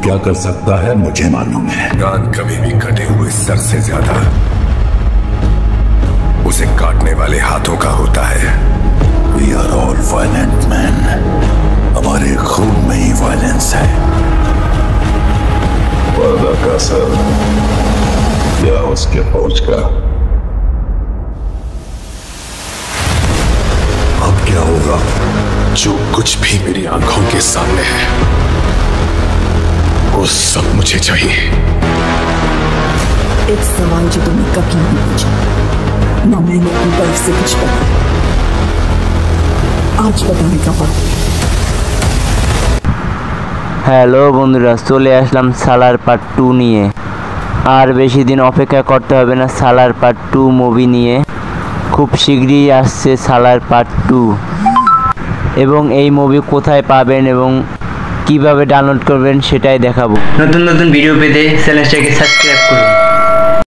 क्या कर सकता है मुझे मालूम है। कान कभी भी कटे हुए सर से ज्यादा उसे काटने वाले हाथों का होता है। We are all violent men. हमारे खून में ही वायलेंस है। वादा का सर या उसके फौज का। अब क्या होगा? जो कुछ भी मेरी आंखों के सामने है वो सब मुझे चाहिए। एक सवाल जो तुमने कभी नहीं पूछा, ना मैंने अपनी तरफ से कुछ पता, आज बताने का वक्त। হ্যালো বন্ধুরা, চলে আসলাম সালার পার্ট 2 নিয়ে। আর বেশি দিন অপেক্ষা করতে হবে না সালার পার্ট 2 মুভি নিয়ে। খুব শীঘ্রই আসছে সালার পার্ট 2 এবং এই মুভি কোথায় পাবেন এবং কিভাবে ডাউনলোড করবেন সেটাই দেখাবো। নতুন নতুন ভিডিও পেতে চ্যানেলটাকে সাবস্ক্রাইব করুন।